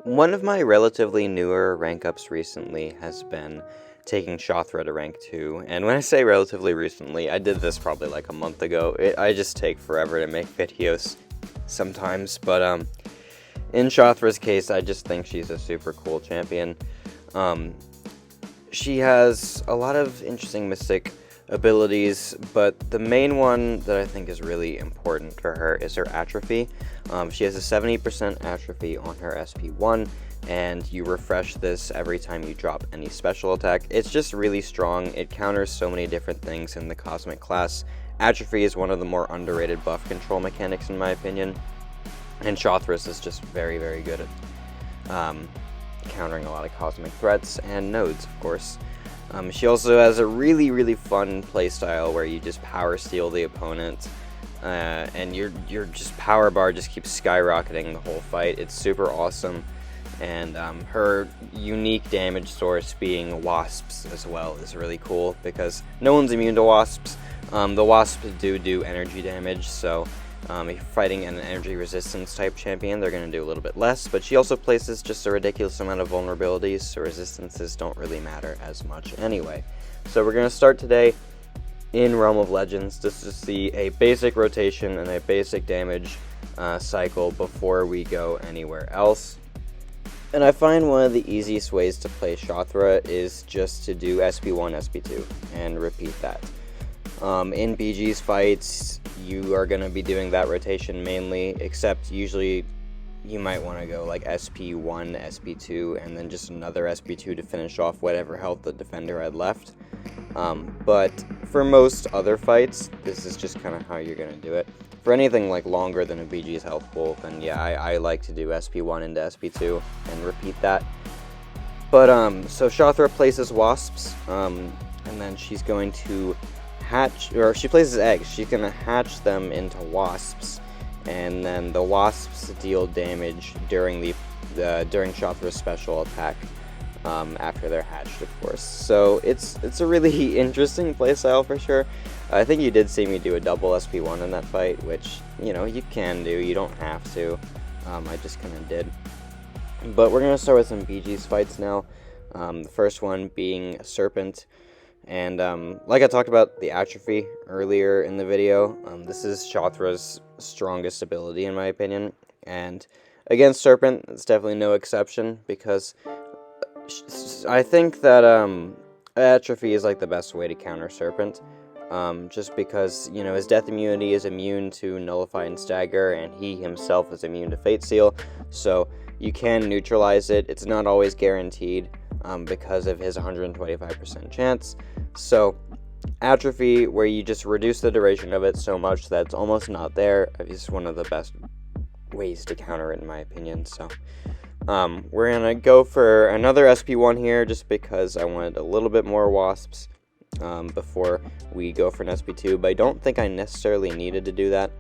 One of my relatively newer rank ups recently has been taking Shathra to rank 2, and when I say relatively recently, I did this probably like a month ago. I just take forever to make videos sometimes, but in Shathra's case, I just think she's a super cool champion. She has a lot of interesting mystic abilities, but the main one that I think is really important for her is her atrophy. She has a 70% atrophy on her SP1, and you refresh this every time you drop any special attack. It's just really strong. It counters so many different things in the Cosmic class. Atrophy is one of the more underrated buff control mechanics in my opinion, and Shathra's is just very, very good at countering a lot of cosmic threats and nodes, of course. She also has a really, really fun playstyle where you just power steal the opponent, and your just power bar just keeps skyrocketing the whole fight. It's super awesome, and her unique damage source being wasps as well is really cool because no one's immune to wasps. The wasps do energy damage, so if you're fighting an energy resistance type champion, they're going to do a little bit less, but she also places just a ridiculous amount of vulnerabilities, so resistances don't really matter as much anyway. So we're going to start today in Realm of Legends just to see a basic rotation and a basic damage cycle before we go anywhere else. And I find one of the easiest ways to play Shathra is just to do SP1, SP2, and repeat that. In BG's fights, you are going to be doing that rotation mainly, except usually you might want to go like SP1, SP2, and then just another SP2 to finish off whatever health the defender had left. But for most other fights, this is just kind of how you're going to do it. For anything like longer than a BG's health pool, then yeah, I like to do SP1 into SP2 and repeat that. But so Shathra places wasps, and then she's going to she places eggs. She's gonna hatch them into wasps, and then the wasps deal damage during during Shathra's special attack after they're hatched, of course. So it's a really interesting playstyle for sure. I think you did see me do a double SP1 in that fight, which you can do. You don't have to. I just kind of did. But we're gonna start with some BG's fights now. The first one being Serpent. And like I talked about the atrophy earlier in the video, this is Shathra's strongest ability in my opinion, and against Serpent it's definitely no exception because I think that atrophy is like the best way to counter Serpent, just because his death immunity is immune to Nullify and Stagger, and he himself is immune to Fate Seal, so you can neutralize it. It's not always guaranteed because of his 125% chance. So atrophy, where you just reduce the duration of it so much that it's almost not there, is one of the best ways to counter it in my opinion. So we're gonna go for another SP1 here just because I wanted a little bit more wasps before we go for an SP2, but I don't think I necessarily needed to do that.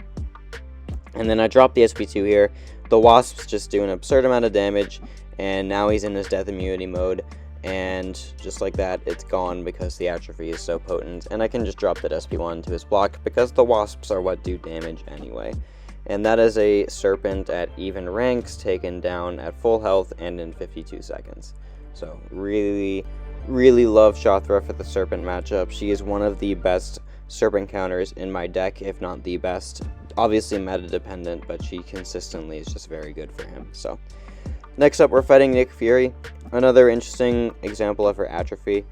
And then I dropped the SP2 here. The wasps just do an absurd amount of damage, and now he's in his death immunity mode, and just like that, it's gone because the atrophy is so potent, and I can just drop that SP1 to his block because the wasps are what do damage anyway. And that is a Serpent at even ranks, taken down at full health and in 52 seconds. So really, really love Shathra for the Serpent matchup. She is one of the best Serpent counters in my deck, if not the best. Obviously meta dependent, but she consistently is just very good for him. So next up, we're fighting Nick Fury. Another interesting example of her atrophy,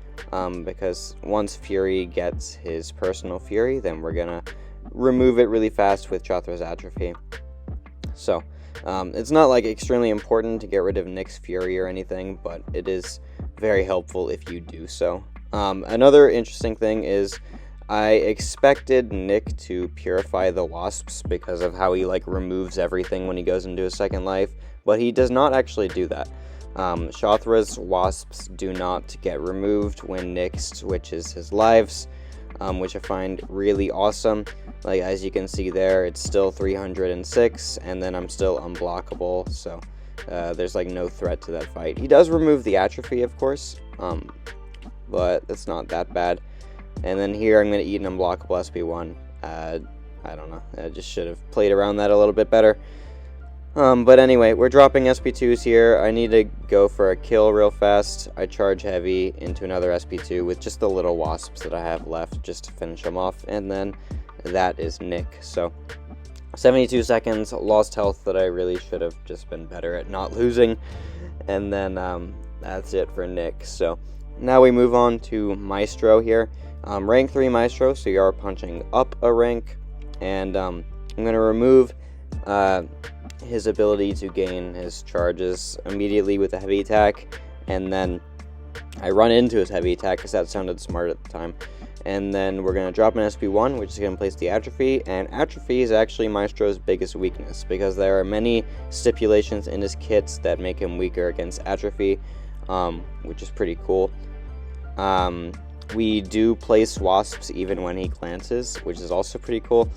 because once Fury gets his personal Fury, then we're gonna remove it really fast with Shathra's atrophy. So it's not like extremely important to get rid of Nick's Fury or anything, but it is very helpful if you do so. Another interesting thing is I expected Nick to purify the wasps because of how he removes everything when he goes into his second life, but he does not actually do that. Shathra's wasps do not get removed when Nick switches his lives, which I find really awesome. As you can see there, it's still 306, and then I'm still unblockable, so there's no threat to that fight. He does remove the atrophy, of course, but it's not that bad. And then here I'm going to eat an unblockable SP1. I don't know, I just should have played around that a little bit better. But anyway, we're dropping SP2s here. I need to go for a kill real fast. I charge heavy into another SP2 with just the little wasps that I have left just to finish them off, and then that is Nick. So 72 seconds, lost health that I really should have just been better at not losing, and then that's it for Nick. So now we move on to Maestro here. Rank 3 Maestro, so you are punching up a rank, and I'm going to remove his ability to gain his charges immediately with a heavy attack, and then I run into his heavy attack because that sounded smart at the time. And then we're going to drop an SP1, which is going to place the atrophy, and atrophy is actually Maestro's biggest weakness because there are many stipulations in his kits that make him weaker against atrophy, which is pretty cool. We do place wasps even when he glances, which is also pretty cool,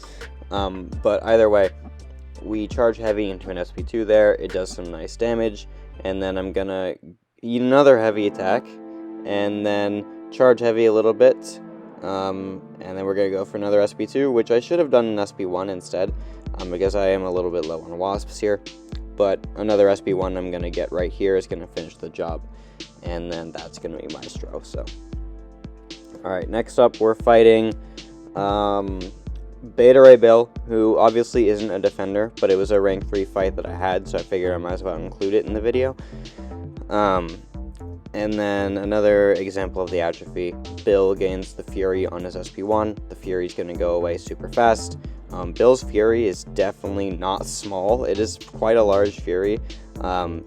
but either way, we charge heavy into an SP2 there. It does some nice damage, and then I'm gonna eat another heavy attack, and then charge heavy a little bit, and then we're gonna go for another SP2, which I should have done an SP1 instead, because I am a little bit low on wasps here, but another SP1 I'm gonna get right here is gonna finish the job, and then that's gonna be Maestro. So, alright, next up we're fighting Beta Ray Bill, who obviously isn't a defender, but it was a rank 3 fight that I had, so I figured I might as well include it in the video. And then another example of the atrophy, Bill gains the Fury on his SP1. The Fury's going to go away super fast. Bill's Fury is definitely not small. It is quite a large Fury.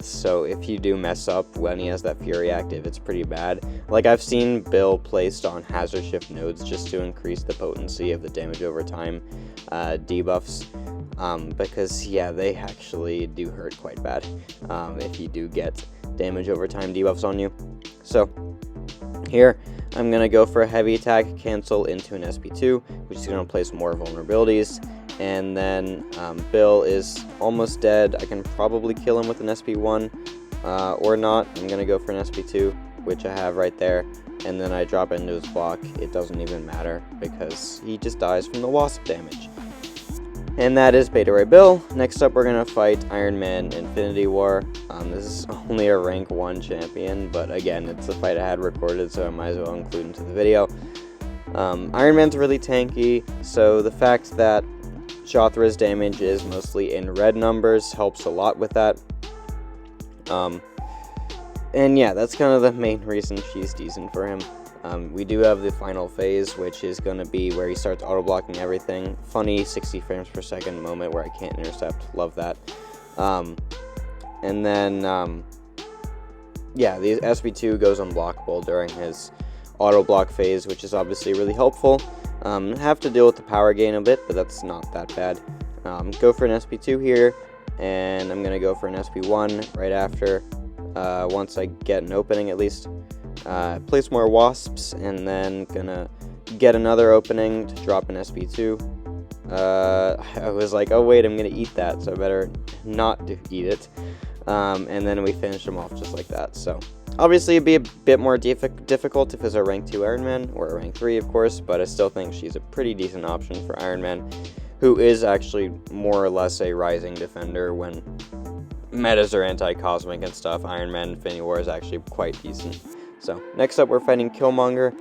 So if you do mess up when he has that Fury active, it's pretty bad. Like, I've seen Bill placed on hazard shift nodes just to increase the potency of the damage over time debuffs. Because, yeah, they actually do hurt quite bad if you do get damage over time debuffs on you. So here I'm going to go for a heavy attack, cancel into an SP2, which is going to place more vulnerabilities. And then Bill is almost dead. I can probably kill him with an SP1 or not. I'm going to go for an SP2, which I have right there. And then I drop into his block. It doesn't even matter because he just dies from the wasp damage. And that is Beta Ray Bill. Next up, we're going to fight Iron Man Infinity War. This is only a rank 1 champion, but again, it's a fight I had recorded, so I might as well include into the video. Iron Man's really tanky, so the fact that Shathra's damage is mostly in red numbers helps a lot with that. And yeah, that's kind of the main reason she's decent for him. We do have the final phase, which is going to be where he starts auto-blocking everything. Funny 60 frames per second moment where I can't intercept. Love that. And then, yeah, the SP2 goes unblockable during his auto-block phase, which is obviously really helpful. Have to deal with the power gain a bit, but that's not that bad. Go for an SP2 here, and I'm going to go for an SP1 right after, once I get an opening at least. Place more wasps, and then gonna get another opening to drop an SP2. I was like, oh wait, I'm gonna eat that, so I better not eat it. And then we finish them off just like that. So obviously it'd be a bit more difficult if it's a rank 2 Iron Man, or a rank 3 of course, but I still think she's a pretty decent option for Iron Man, who is actually more or less a rising defender when metas are anti-cosmic and stuff. Iron Man Infinity War is actually quite decent. So, next up we're fighting Killmonger.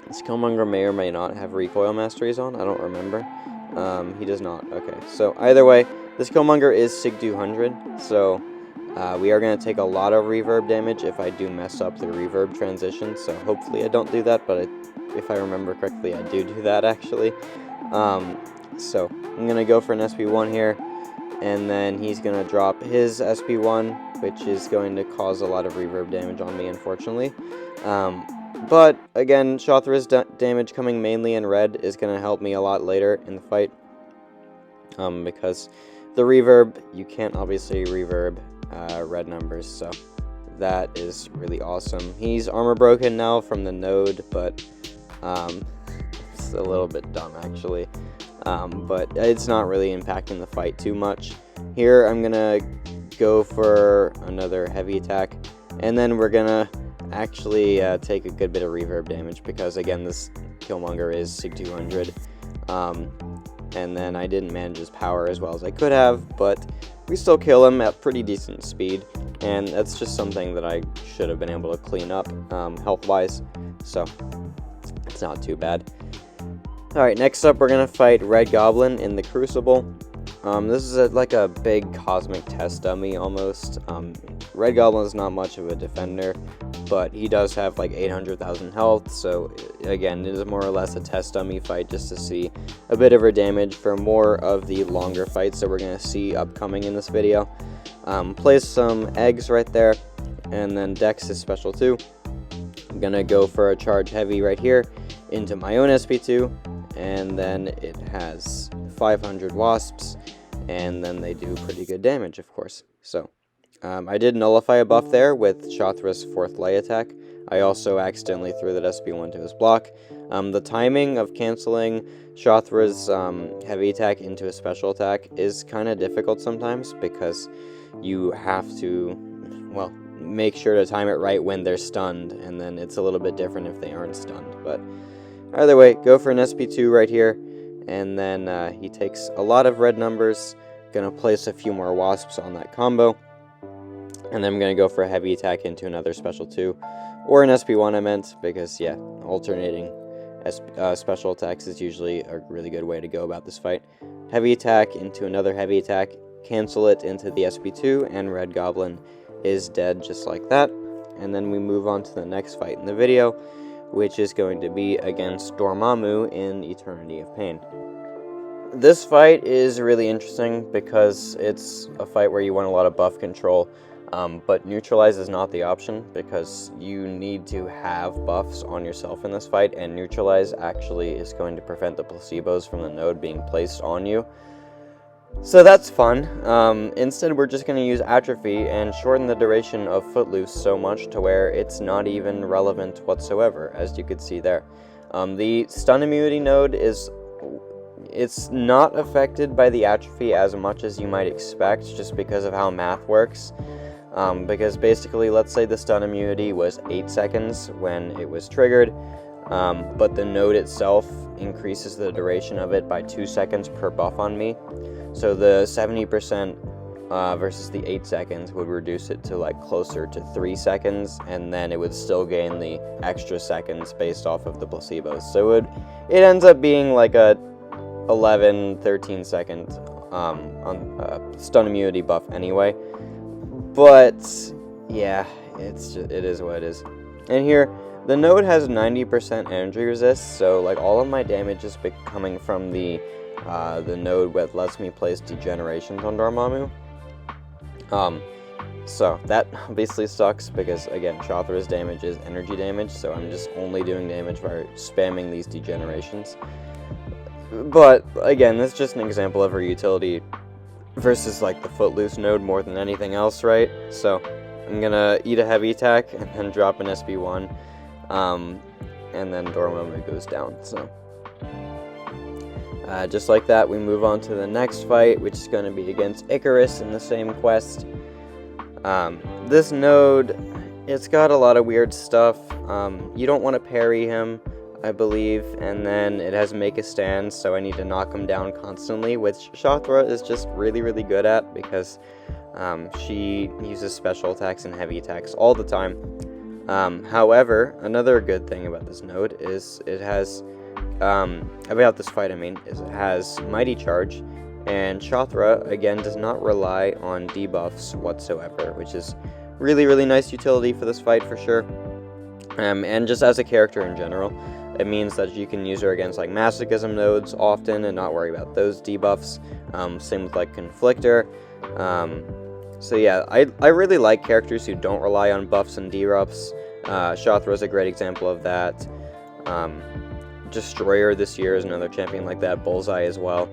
This Killmonger may or may not have recoil masteries on, I don't remember. He does not, okay. So, either way, this Killmonger is Sig 200, so we are going to take a lot of reverb damage if I do mess up the reverb transition, so hopefully I don't do that, but if I remember correctly, I do that actually. So, I'm going to go for an SP1 here, and then he's going to drop his SP1, which is going to cause a lot of reverb damage on me, unfortunately. But, again, Shathra's damage coming mainly in red is going to help me a lot later in the fight. Because the reverb, you can't obviously reverb red numbers, so that is really awesome. He's armor broken now from the node, but it's a little bit dumb, actually. But it's not really impacting the fight too much. Here, I'm going to go for another heavy attack, and then we're gonna actually take a good bit of reverb damage because again this Killmonger is Sig 200. and then I didn't manage his power as well as I could have, but we still kill him at pretty decent speed, and that's just something that I should have been able to clean up health-wise, so it's not too bad. Alright, next up we're going to fight Red Goblin in the Crucible. This is like a big cosmic test dummy almost. Red Goblin is not much of a defender, but he does have like 800,000 health, so again, it is more or less a test dummy fight just to see a bit of her damage for more of the longer fights that we're going to see upcoming in this video. Place some eggs right there, and then Dex is special too. I'm going to go for a charge heavy right here into my own SP2, and then it has 500 wasps, and then they do pretty good damage, of course. So I did nullify a buff there with Shathra's 4th lay attack. I also accidentally threw that SP1 to his block. The timing of canceling Shathra's heavy attack into a special attack is kind of difficult sometimes, because you have to, well, make sure to time it right when they're stunned, and then it's a little bit different if they aren't stunned. But either way, go for an SP2 right here, and then he takes a lot of red numbers. Gonna place a few more wasps on that combo, and then I'm gonna go for a heavy attack into another special 2, or an SP1 I meant, because yeah, alternating special attacks is usually a really good way to go about this fight. Heavy attack into another heavy attack, cancel it into the SP2, and Red Goblin is dead just like that. And then we move on to the next fight in the video, which is going to be against Dormammu in Eternity of Pain. This fight is really interesting because it's a fight where you want a lot of buff control, but neutralize is not the option, because you need to have buffs on yourself in this fight, and neutralize actually is going to prevent the placebos from the node being placed on you. So that's fun. Instead, we're just going to use Atrophy and shorten the duration of Footloose so much to where it's not even relevant whatsoever, as you could see there. The stun immunity node it's not affected by the Atrophy as much as you might expect, just because of how math works. Because basically, let's say the stun immunity was 8 seconds when it was triggered, but the node itself increases the duration of it by 2 seconds per buff on me. So the 70% versus the 8 seconds would reduce it to like closer to 3 seconds, and then it would still gain the extra seconds based off of the placebos. So it ends up being like a 11-13 second stun immunity buff anyway. But yeah, it is what it is. And here, the node has 90% energy resist, so like all of my damage is coming from the node that lets me place degenerations on Dormammu. So that obviously sucks, because again, Shathra's damage is energy damage, so I'm just only doing damage by spamming these degenerations. But again, this is just an example of her utility versus like the Footloose node more than anything else, right? So I'm gonna eat a heavy attack and then drop an SP1, and then Dormammu goes down. So just like that, we move on to the next fight, which is going to be against Icarus in the same quest. This node, it's got a lot of weird stuff. You don't want to parry him, I believe, and then it has make a stand, so I need to knock him down constantly, which Shathra is just really, really good at, because she uses special attacks and heavy attacks all the time. However, another good thing about this node is it has, about this fight I mean, is it has Mighty Charge, and Shathra, again, does not rely on debuffs whatsoever, which is really, really nice utility for this fight for sure. And just as a character in general, it means that you can use her against like Masochism nodes often and not worry about those debuffs. Same with like Conflictor. So yeah, I really like characters who don't rely on buffs and debuffs. Shathra is a great example of that. Destroyer this year is another champion like that. Bullseye as well,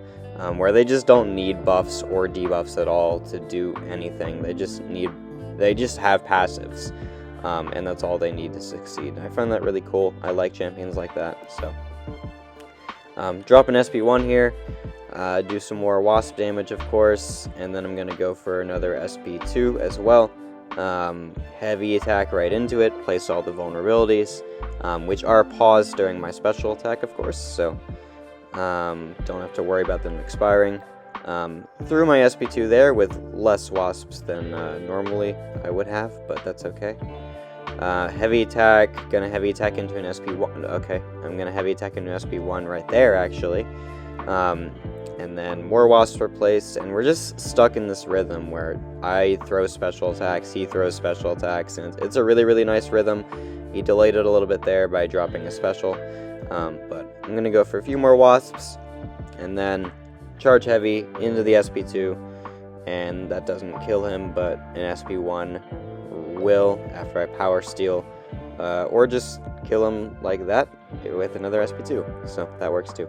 where they just don't need buffs or debuffs at all to do anything. They just have passives. And that's all they need to succeed. I find that really cool. I like champions like that. So, drop an SP1 here, do some more wasp damage, of course, and then I'm going to go for another SP2 as well. Heavy attack right into it, place all the vulnerabilities, which are paused during my special attack, of course. So, Don't have to worry about them expiring. Threw my SP2 there with less wasps than normally I would have, but that's okay. Heavy attack, gonna heavy attack into an SP1. Okay, I'm gonna heavy attack into SP1 right there, actually. And then more wasps were placed, and we're just stuck in this rhythm where I throw special attacks, he throws special attacks, and it's a really, really nice rhythm. He delayed it a little bit there by dropping a special, but I'm gonna go for a few more wasps, and then charge heavy into the SP2, and that doesn't kill him, but an SP1 will after I power steal, or just kill him like that with another SP2, so that works too.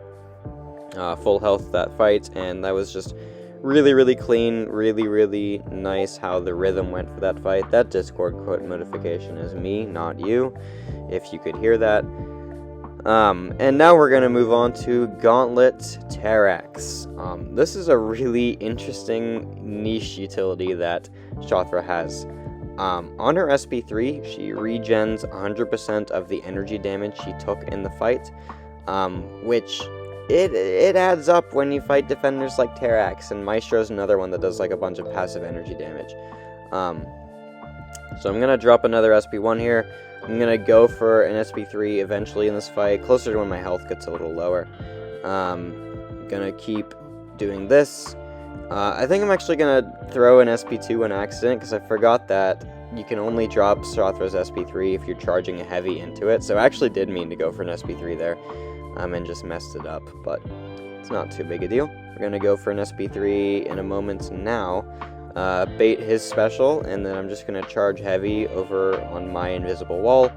Full health that fight, and that was just really, really clean, really, really nice how the rhythm went for that fight. That Discord quote notification is me, not you, if you could hear that. And now we're going to move on to Gauntlet Terax. This is a really interesting niche utility that Shathra has. On her SP3, she regens 100% of the energy damage she took in the fight, which it adds up when you fight defenders like Terax, and Maestro is another one that does like a bunch of passive energy damage. So I'm going to drop another SP1 here. I'm going to go for an SP3 eventually in this fight, closer to when my health gets a little lower. Going to keep doing this. I think I'm actually going to throw an SP2 on accident, because I forgot that you can only drop Shathra's SP3 if you're charging a heavy into it. So I actually did mean to go for an SP3 there, and just messed it up, but it's not too big a deal. We're going to go for an SP3 in a moment now. Bait his special, and then I'm just going to charge heavy over on my invisible wall,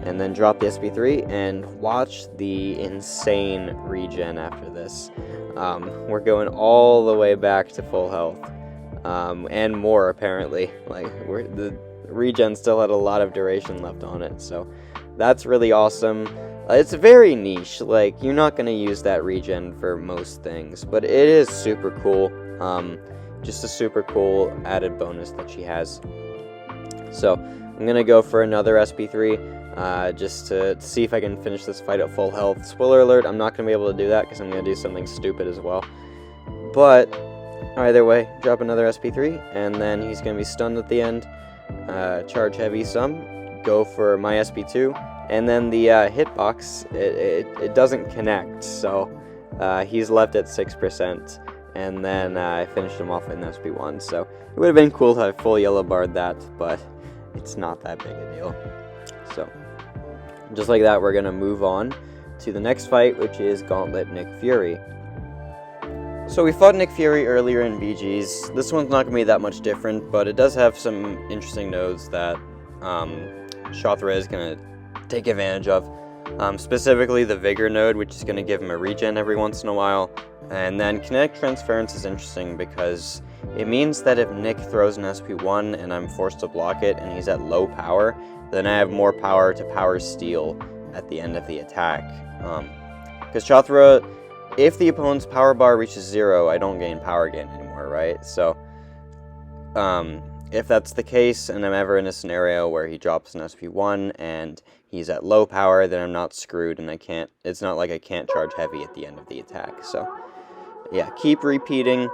and then drop the SP3, and watch the insane regen after this. We're going all the way back to full health, and more apparently. Like, the regen still had a lot of duration left on it, so that's really awesome. It's very niche, like, you're not going to use that regen for most things, but it is super cool. Just a super cool added bonus that she has. So, I'm going to go for another SP3, just to see if I can finish this fight at full health. Spoiler alert, I'm not going to be able to do that, because I'm going to do something stupid as well. But, either way, drop another SP3, and then he's going to be stunned at the end. Charge heavy some, go for my SP2, and then the hitbox, it doesn't connect, so he's left at 6%, and then I finished him off in SP1, so it would have been cool to have full yellow barred that, but it's not that big a deal. So, just like that, we're going to move on to the next fight, which is Gauntlet Nick Fury. So we fought Nick Fury earlier in BGs. This one's not going to be that much different, but it does have some interesting nodes that Shathra is going to take advantage of. Specifically the Vigor node, which is going to give him a regen every once in a while. And then Kinetic Transference is interesting because it means that if Nick throws an SP1 and I'm forced to block it and he's at low power, then I have more power to power steal at the end of the attack. Because Shathra, if the opponent's power bar reaches 0, I don't gain power gain anymore, right? So, if that's the case, and I'm ever in a scenario where he drops an SP1 and he's at low power, then I'm not screwed, and it's not like I can't charge heavy at the end of the attack. So, yeah, keep repeating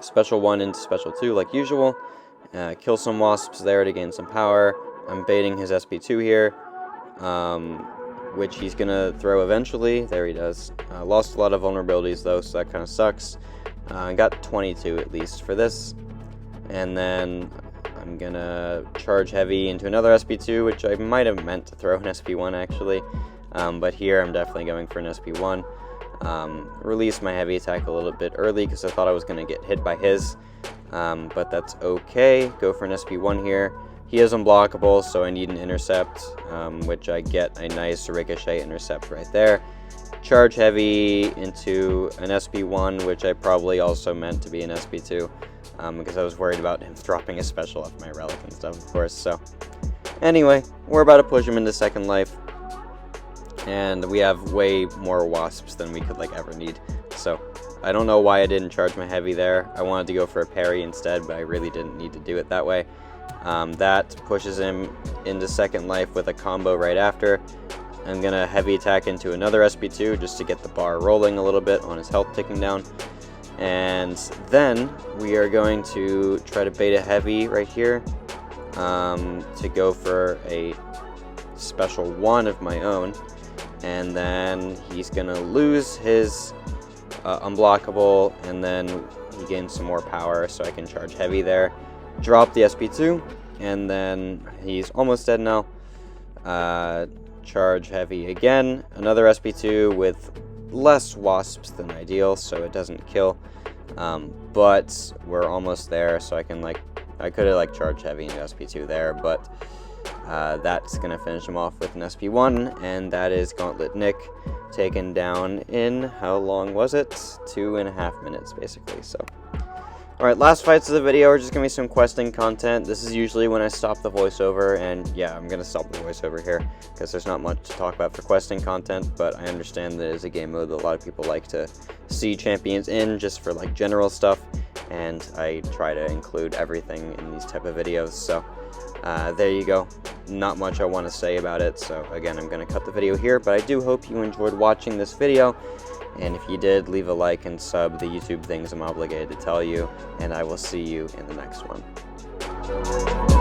special 1 into special 2 like usual. Kill some wasps there to gain some power. I'm baiting his SP2 here, which he's going to throw eventually. There he does. Lost a lot of vulnerabilities though, so that kind of sucks. Got 22 at least for this. And then I'm going to charge heavy into another SP2, which I might have meant to throw an SP1 actually. But here I'm definitely going for an SP1. Release my heavy attack a little bit early because I thought I was going to get hit by his. But that's okay. Go for an SP1 here. He is unblockable, so I need an intercept, which I get a nice ricochet intercept right there. Charge heavy into an SP1, which I probably also meant to be an SP2, because I was worried about him dropping a special off my relic and stuff, of course. So, anyway, we're about to push him into second life, and we have way more wasps than we could ever need. So, I don't know why I didn't charge my heavy there. I wanted to go for a parry instead, but I really didn't need to do it that way. That pushes him into second life with a combo right after. I'm going to heavy attack into another SP2 just to get the bar rolling a little bit on his health ticking down. And then we are going to try to bait a heavy right here to go for a special 1 of my own. And then he's going to lose his unblockable, and then he gains some more power, so I can charge heavy there. Drop the SP2, and then he's almost dead now. Charge heavy again, another SP2 with less wasps than ideal, so it doesn't kill, but we're almost there, so I could have charged heavy into SP2 there, but that's gonna finish him off with an SP1, and that is Gauntlet Nick taken down in, how long was it? 2.5 minutes basically. So alright, last fights of the video are just going to be some questing content. This is usually when I stop the voiceover, and yeah, I'm going to stop the voiceover here because there's not much to talk about for questing content, but I understand that it is a game mode that a lot of people like to see champions in just for general stuff, and I try to include everything in these type of videos. So there you go. Not much I want to say about it, so again, I'm going to cut the video here, but I do hope you enjoyed watching this video. And if you did, leave a like and sub, the YouTube things I'm obligated to tell you, and I will see you in the next one.